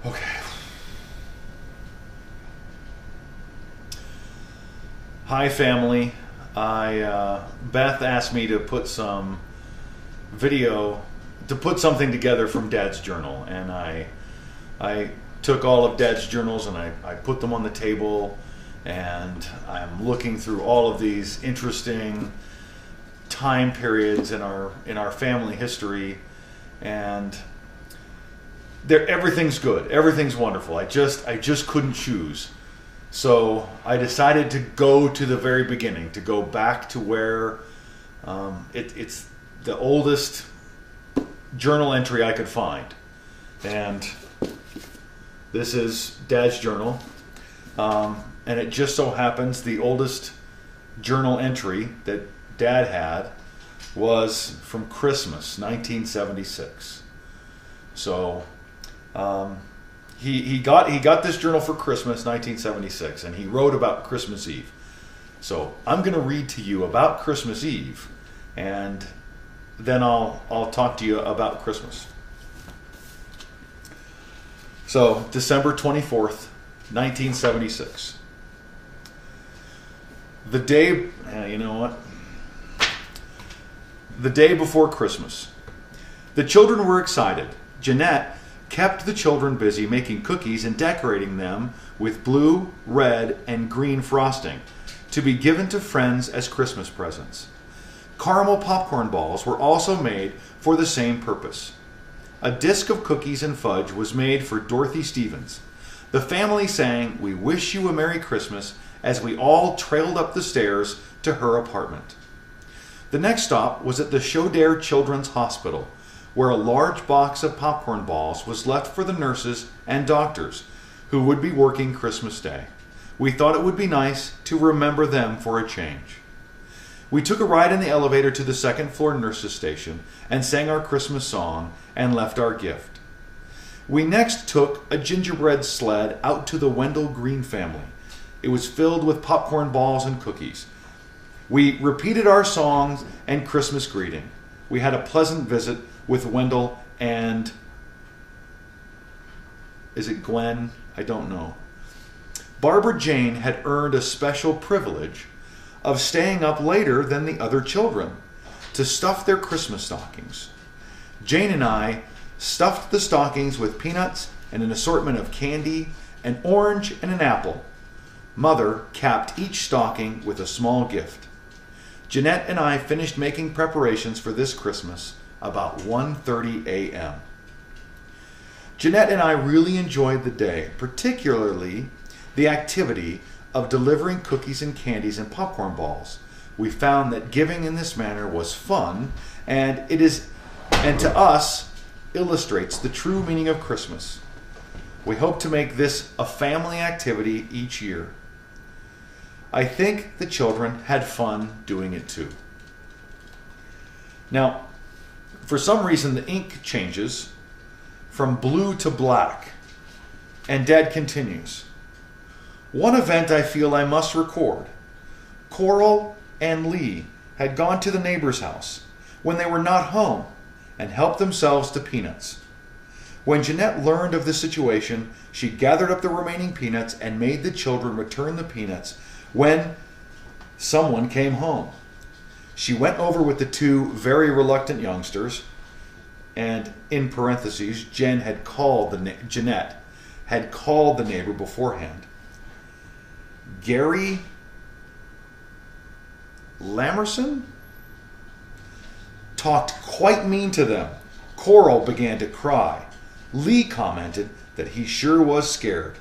Okay. Hi, family. Beth asked me to put some video, to put something together from Dad's journal, and I took all of Dad's journals and I put them on the table, and I'm looking through all of these interesting time periods in our family history, and everything's good, everything's wonderful. I just couldn't choose. So I decided to go to the very beginning, to go back to where it's the oldest journal entry I could find. And this is Dad's journal. And it just so happens the oldest journal entry that Dad had was from Christmas, 1976. So he got this journal for Christmas, 1976, and he wrote about Christmas Eve. So I'm going to read to you about Christmas Eve, and then I'll talk to you about Christmas. So December 24th, 1976. The day, you know what? The day before Christmas. The children were excited. Jeanette kept the children busy making cookies and decorating them with blue, red, and green frosting to be given to friends as Christmas presents. Caramel popcorn balls were also made for the same purpose. A disc of cookies and fudge was made for Dorothy Stevens. The family sang "We Wish You a Merry Christmas" as we all trailed up the stairs to her apartment. The next stop was at the Shodair Children's Hospital, where a large box of popcorn balls was left for the nurses and doctors who would be working Christmas Day. We thought it would be nice to remember them for a change. We took a ride in the elevator to the second floor nurses station and sang our Christmas song and left our gift. We next took a gingerbread sled out to the Wendell Green family. It was filled with popcorn balls and cookies. We repeated our songs and Christmas greeting. We had a pleasant visit with Wendell and, is it Glenn? I don't know. Barbara Jane had earned a special privilege of staying up later than the other children to stuff their Christmas stockings. Jane and I stuffed the stockings with peanuts and an assortment of candy, an orange and an apple. Mother capped each stocking with a small gift. Jeanette and I finished making preparations for this Christmas about 1:30 a.m. Jeanette and I really enjoyed the day, particularly the activity of delivering cookies and candies and popcorn balls. We found that giving in this manner was fun, and to us illustrates the true meaning of Christmas. We hope to make this a family activity each year. I think the children had fun doing it too. Now, for some reason, the ink changes from blue to black, and Dad continues. One event I feel I must record. Coral and Lee had gone to the neighbor's house when they were not home and helped themselves to peanuts. When Jeanette learned of the situation, she gathered up the remaining peanuts and made the children return the peanuts when someone came home. She went over with the two very reluctant youngsters, and in parentheses, Jeanette had called the neighbor beforehand. Gary Lamerson talked quite mean to them. Coral began to cry. Lee commented that he sure was scared.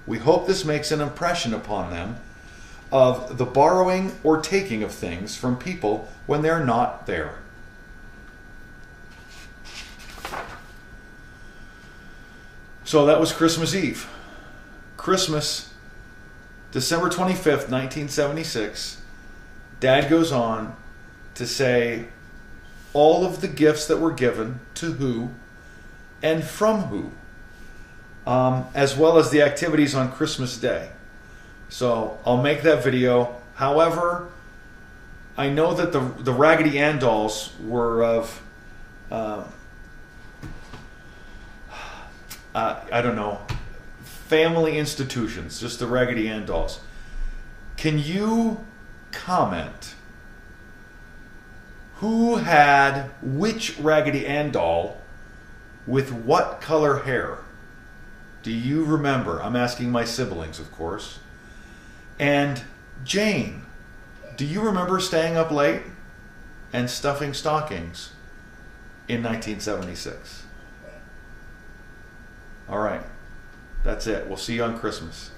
We hope this makes an impression upon them of the borrowing or taking of things from people when they're not there. So that was Christmas Eve. Christmas, December 25th, 1976. Dad goes on to say all of the gifts that were given to who and from who, as well as the activities on Christmas Day. So I'll make that video. However, I know that the Raggedy Ann dolls were of, I don't know, family institutions, just the Raggedy Ann dolls. Can you comment who had which Raggedy Ann doll with what color hair? Do you remember? I'm asking my siblings, of course. And Jane, do you remember staying up late and stuffing stockings in 1976? All right. That's it. We'll see you on Christmas.